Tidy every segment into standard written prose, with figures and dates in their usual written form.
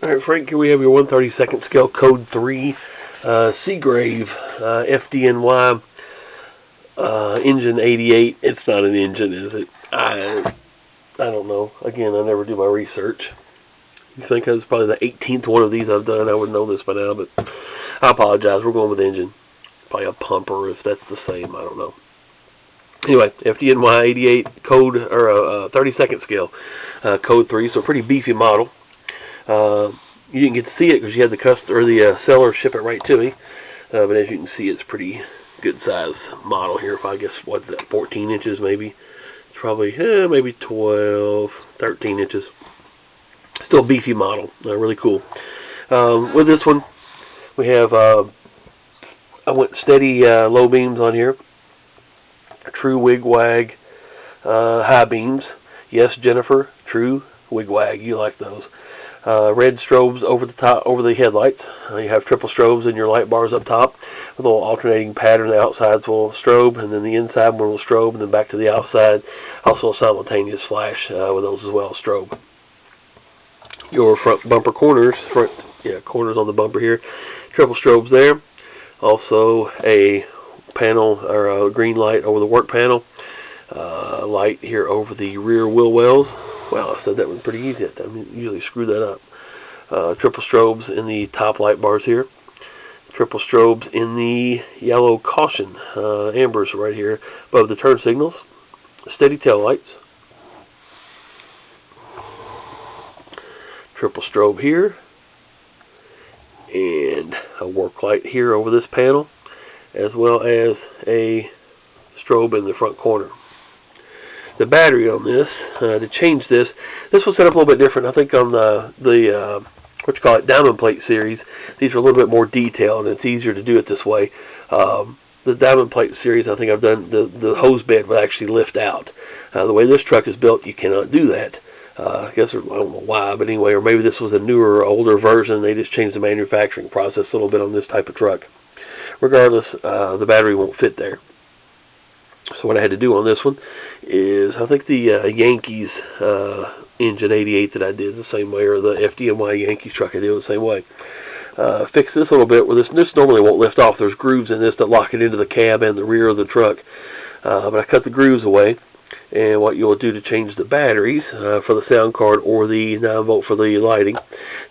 Alright, Frank, here we have your 1/32 scale code 3 Seagrave FDNY Engine 88. It's not an engine, is it? I don't know. Again, I never do my research. You think it's probably the 18th one of these I've done. I would know this by now, but I apologize. We're going with engine. Probably a pumper if that's the same. I don't know. Anyway, FDNY 88 code, or 32nd scale code 3, so a pretty beefy model. You didn't get to see it because you had the seller ship it right to me. But as you can see, it's pretty good size model here. If I guess, what's that, 14 inches maybe? It's probably maybe 12, 13 inches. Still a beefy model. Really cool. With this one, we have I went steady low beams on here. True wigwag high beams. Yes, Jennifer, true wigwag. You like those. Red strobes over the top, over the headlights. You have triple strobes in your light bars up top with a little alternating pattern. The outsides will strobe, and then the inside one will strobe, and then back to the outside. Also a simultaneous flash with those as well, strobe. Your front bumper corners, corners on the bumper here, triple strobes there. Also a panel or a green light over the work panel. Light here over the rear wheel wells. Wow, I said that was pretty easy. I usually screw that up. Triple strobes in the top light bars here. Triple strobes in the yellow caution ambers right here above the turn signals. Steady tail lights. Triple strobe here. And a work light here over this panel, as well as a strobe in the front corner. The battery on this, to change this was set up a little bit different. I think on the what you call it, diamond plate series, these are a little bit more detailed, and it's easier to do it this way. The diamond plate series, I think I've done, the hose bed will actually lift out. The way this truck is built, you cannot do that. I guess, I don't know why, but anyway, or maybe this was a newer, older version. They just changed the manufacturing process a little bit on this type of truck. Regardless, the battery won't fit there. So what I had to do on this one is, I think the Yankees Engine 88 that I did the same way, or the FDNY Yankees truck I did the same way. Fix this a little bit where this normally won't lift off. There's grooves in this that lock it into the cab and the rear of the truck. But I cut the grooves away. And what you'll do to change the batteries for the sound card or the 9-volt for the lighting,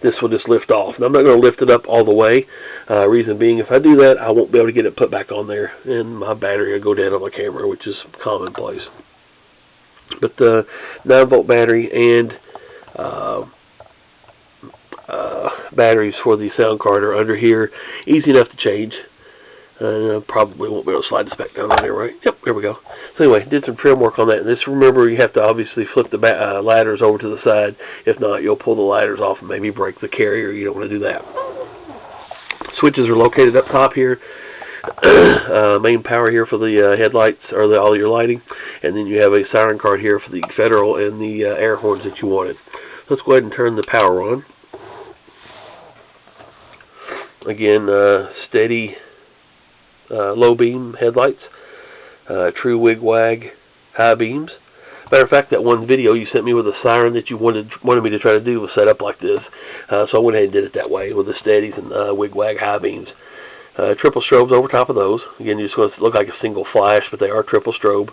this will just lift off. And I'm not going to lift it up all the way. Reason being, if I do that, I won't be able to get it put back on there, and my battery will go dead on my camera, which is commonplace. But the 9-volt battery and batteries for the sound card are under here. Easy enough to change. Probably won't be able to slide this back down on there, right? Yep, there we go. So anyway, did some trim work on that. And this, remember, you have to obviously flip the ladders over to the side. If not, you'll pull the ladders off and maybe break the carrier. You don't want to do that. Switches are located up top here. Main power here for the headlights, or all your lighting. And then you have a siren card here for the federal and the air horns that you wanted. Let's go ahead and turn the power on. Again, steady low beam headlights, true wigwag high beams. Matter of fact, that one video you sent me with a siren that you wanted me to try to do was set up like this, so I went ahead and did it that way with the steadies and wigwag high beams. Triple strobes over top of those. Again, you just want it to look like a single flash, but they are triple strobe.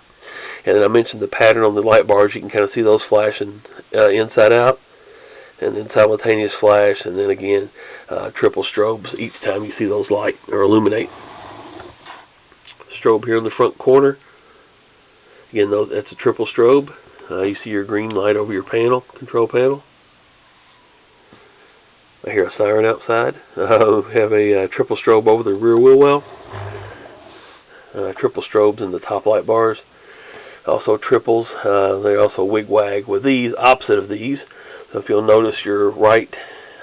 And then I mentioned the pattern on the light bars. You can kind of see those flashing inside out, and then simultaneous flash, and then again triple strobes each time you see those light or illuminate. Strobe here in the front corner. Again, that's a triple strobe. You see your green light over your panel, control panel. I hear a siren outside. We have a triple strobe over the rear wheel well. Triple strobes in the top light bars. Also triples. They also wigwag with these, opposite of these. So if you'll notice, your right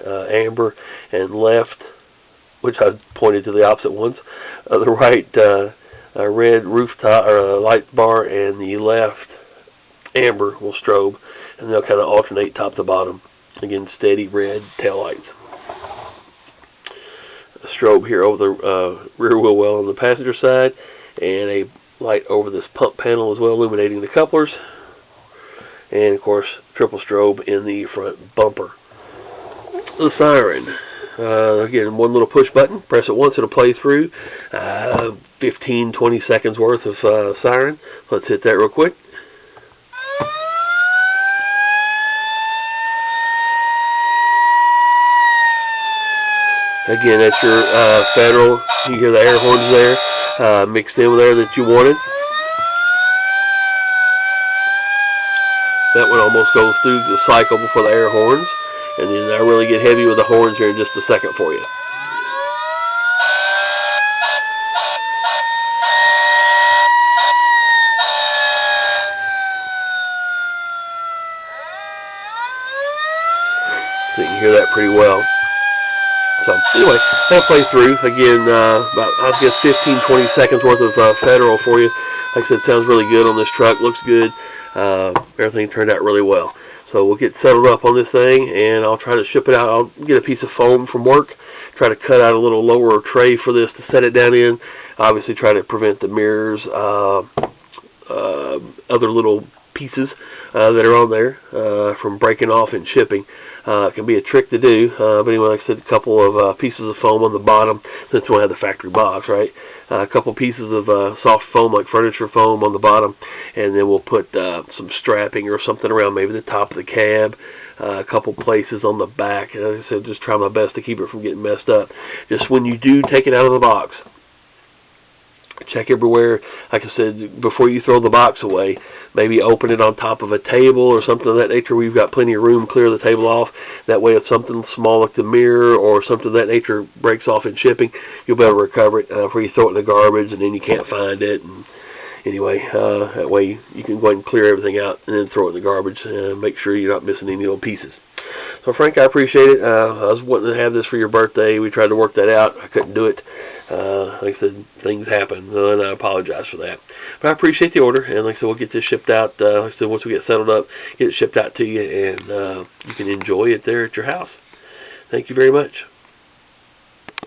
amber and left, which I pointed to the opposite ones, the right red rooftop or light bar, and the left amber will strobe, and they'll kind of alternate top to bottom. Again, steady red tail lights. A strobe here over the rear wheel well on the passenger side, and a light over this pump panel as well, illuminating the couplers. And of course, triple strobe in the front bumper. the siren. Again, one little push button. Press it once, it'll play through. 15-20 seconds worth of siren. Let's hit that real quick. Again, that's your federal. You hear the air horns there, mixed in with there that you wanted. That one almost goes through the cycle before the air horns. And then I really get heavy with the horns here in just a second for you. So you can hear that pretty well. So anyway, that'll play through. Again, about, I guess, 15-20 seconds worth of federal for you. Like I said, sounds really good on this truck. Looks good. Everything turned out really well. So we'll get settled up on this thing, and I'll try to ship it out. I'll get a piece of foam from work, try to cut out a little lower tray for this to set it down in. Obviously try to prevent the mirrors, other little pieces that are on there from breaking off and shipping. It can be a trick to do, but anyway, like I said, a couple of pieces of foam on the bottom, since we have the factory box, right? A couple pieces of soft foam, like furniture foam, on the bottom, and then we'll put some strapping or something around maybe the top of the cab, a couple places on the back. And like I said, just try my best to keep it from getting messed up. Just when you do take it out of the box, check everywhere. Like I said, before you throw the box away, maybe open it on top of a table or something of that nature. We've got plenty of room, clear the table off. That way, if something small like the mirror or something of that nature breaks off in shipping, you'll be able to recover it before you throw it in the garbage and then you can't find it. And anyway, that way you can go ahead and clear everything out and then throw it in the garbage and make sure you're not missing any little pieces. So Frank, I appreciate it. I was wanting to have this for your birthday. We tried to work that out. I couldn't do it. Like I said, things happen, and I apologize for that. But I appreciate the order, and like I said, we'll get this shipped out. Like I said, once we get settled up, get it shipped out to you, and you can enjoy it there at your house. Thank you very much.